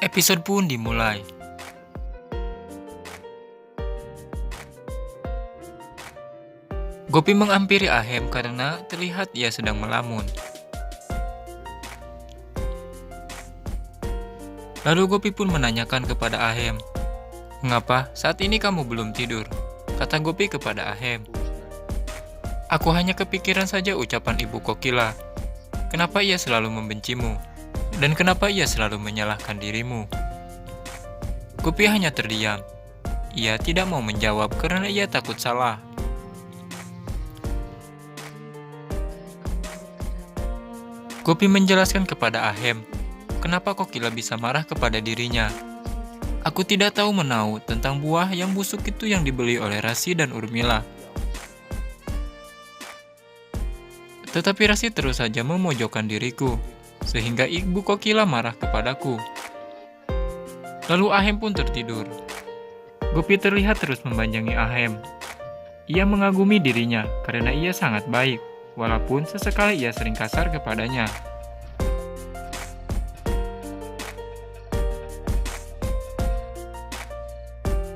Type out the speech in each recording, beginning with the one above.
Episode pun dimulai. Gopi menghampiri Ahem karena terlihat ia sedang melamun. Lalu Gopi pun menanyakan kepada Ahem, "Mengapa saat ini kamu belum tidur?" Kata Gopi kepada Ahem, "Aku hanya kepikiran saja ucapan Ibu Kokila. Kenapa ia selalu membencimu? Dan kenapa ia selalu menyalahkan dirimu?" Gopi hanya terdiam. Ia tidak mau menjawab karena ia takut salah. Gopi menjelaskan kepada Ahem, kenapa Kokila bisa marah kepada dirinya. "Aku tidak tahu menau tentang buah yang busuk itu yang dibeli oleh Rasi dan Urmila." Tetapi Rasi terus saja memojokkan diriku, sehingga Ibu Kokila marah kepadaku. Lalu Ahem pun tertidur. Gopi terlihat terus membanjangi Ahem. Ia mengagumi dirinya karena ia sangat baik, walaupun sesekali ia sering kasar kepadanya.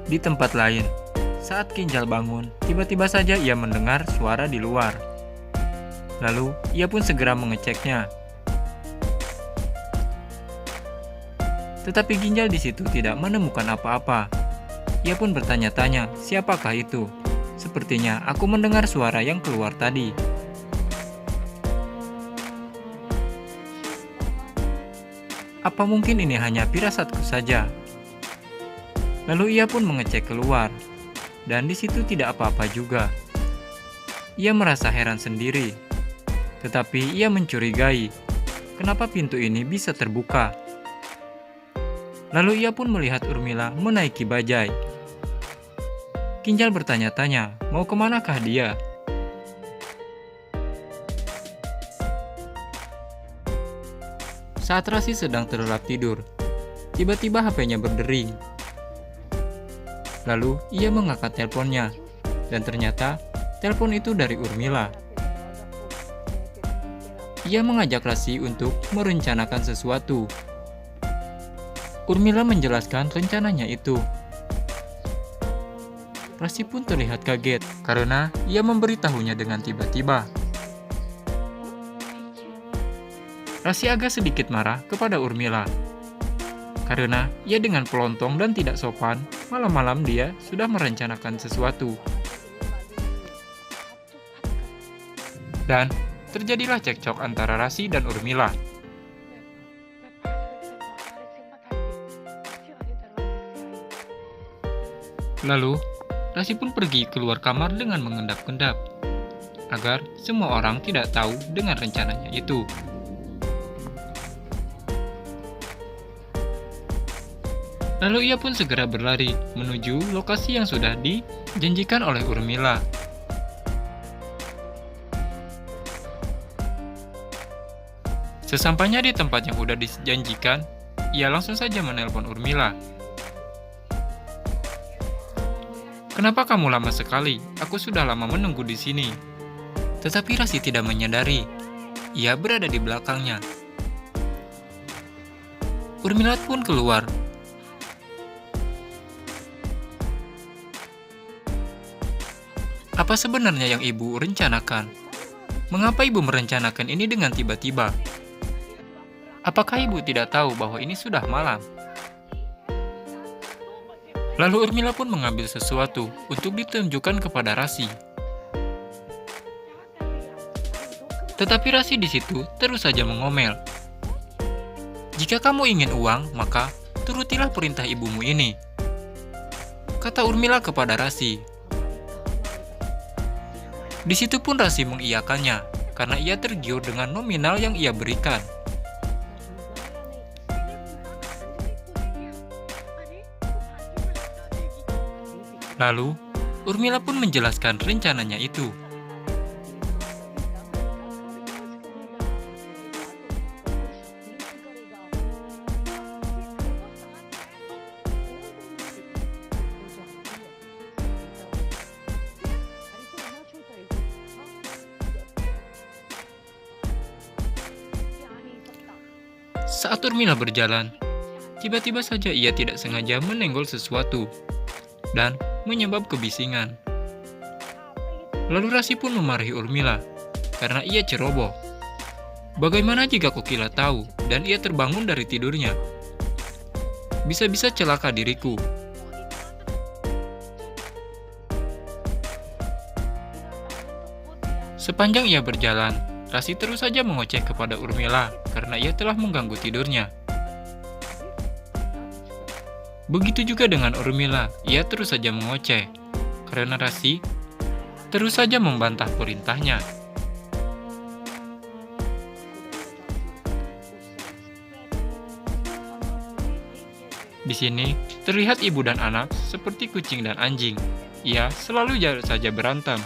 Di tempat lain, saat Kinjal bangun, tiba-tiba saja ia mendengar suara di luar. Lalu, ia pun segera mengeceknya. Tetapi Ginjal di situ tidak menemukan apa-apa. Ia pun bertanya-tanya, siapakah itu? Sepertinya aku mendengar suara yang keluar tadi. Apa mungkin ini hanya firasatku saja? Lalu ia pun mengecek keluar, dan di situ tidak apa-apa juga. Ia merasa heran sendiri, tetapi ia mencurigai kenapa pintu ini bisa terbuka. Lalu ia pun melihat Urmila menaiki bajai. Kinjal bertanya-tanya, mau kemanakah dia? Saat Rasi sedang terlelap tidur, tiba-tiba HP-nya berdering. Lalu ia mengangkat teleponnya, dan ternyata telepon itu dari Urmila. Ia mengajak Rasi untuk merencanakan sesuatu. Urmila menjelaskan rencananya itu. Rasi pun terlihat kaget karena ia memberitahunya dengan tiba-tiba. Rasi agak sedikit marah kepada Urmila. Karena ia dengan pelontong dan tidak sopan, malam-malam dia sudah merencanakan sesuatu. Dan terjadilah cekcok antara Rasi dan Urmila. Lalu, Rasi pun pergi keluar kamar dengan mengendap-endap, agar semua orang tidak tahu dengan rencananya itu. Lalu ia pun segera berlari menuju lokasi yang sudah dijanjikan oleh Urmila. Sesampainya di tempat yang sudah dijanjikan, ia langsung saja menelpon Urmila. "Kenapa kamu lama sekali? Aku sudah lama menunggu di sini." Tetapi Rasi tidak menyadari, ia berada di belakangnya. Urmila pun keluar. Apa sebenarnya yang ibu rencanakan? Mengapa ibu merencanakan ini dengan tiba-tiba? Apakah ibu tidak tahu bahwa ini sudah malam? Lalu Urmila pun mengambil sesuatu untuk ditunjukkan kepada Rasi. Tetapi Rasi di situ terus saja mengomel. "Jika kamu ingin uang, maka turutilah perintah ibumu ini," kata Urmila kepada Rasi. Di situ pun Rasi mengiyakannya, karena ia tergiur dengan nominal yang ia berikan. Lalu, Urmila pun menjelaskan rencananya itu. Saat Urmila berjalan, Tiba-tiba saja ia tidak sengaja menenggol sesuatu dan menyebab kebisingan. Lalu Rasi pun memarahi Urmila karena ia ceroboh. Bagaimana jika Kokila tahu dan ia terbangun dari tidurnya? Bisa-bisa celaka diriku. Sepanjang ia berjalan, Rasi terus saja mengoceh kepada Urmila karena ia telah mengganggu tidurnya. Begitu juga dengan Urmila, ia terus saja mengoceh karena Rasi terus saja membantah perintahnya. Di sini terlihat ibu dan anak seperti kucing dan anjing. Ia selalu saja berantem.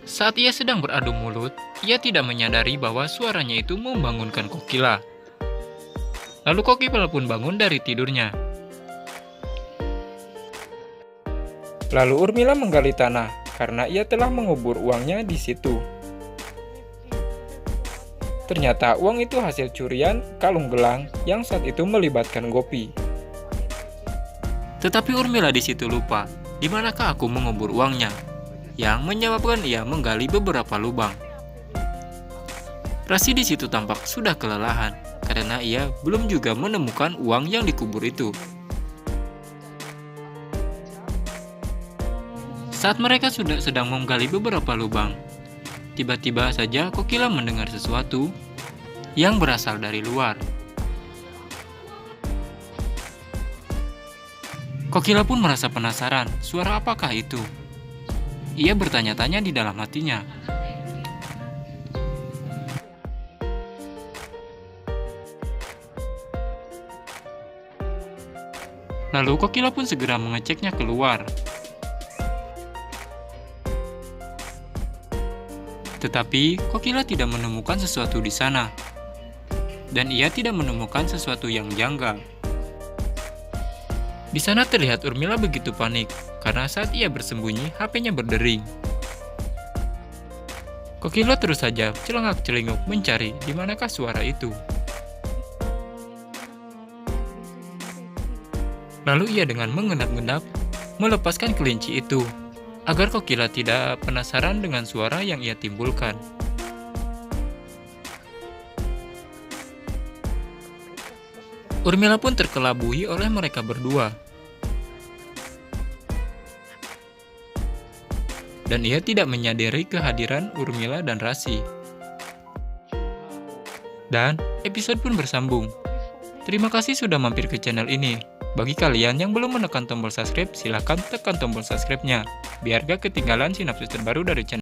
Saat ia sedang beradu mulut, ia tidak menyadari bahwa suaranya itu membangunkan Kokila. Lalu Kokila pun bangun dari tidurnya. Lalu Urmila menggali tanah karena ia telah mengubur uangnya di situ. Ternyata uang itu hasil curian kalung gelang yang saat itu melibatkan Gopi. Tetapi Urmila di situ lupa, di manakah aku mengubur uangnya, yang menyebabkan ia menggali beberapa lubang. Rasi di situ tampak sudah kelelahan karena ia belum juga menemukan uang yang dikubur itu. Saat mereka sudah sedang menggali beberapa lubang, tiba-tiba saja Kokila mendengar sesuatu yang berasal dari luar. Kokila pun merasa penasaran, suara apakah itu? Ia bertanya-tanya di dalam hatinya. Lalu Kokila pun segera mengeceknya keluar. Tetapi Kokila tidak menemukan sesuatu di sana. Dan ia tidak menemukan sesuatu yang janggal. Di sana terlihat Urmila begitu panik karena saat ia bersembunyi, HP-nya berdering. Kokila terus saja celengak-celinguk mencari di manakah suara itu. Lalu ia dengan mengendap-endap melepaskan kelinci itu, agar Kokila tidak penasaran dengan suara yang ia timbulkan. Urmila pun terkelabui oleh mereka berdua. Dan ia tidak menyadari kehadiran Urmila dan Rasi. Dan episode pun bersambung. Terima kasih sudah mampir ke channel ini. Bagi kalian yang belum menekan tombol subscribe, silahkan tekan tombol subscribe-nya, biar gak ketinggalan sinopsis terbaru dari channel.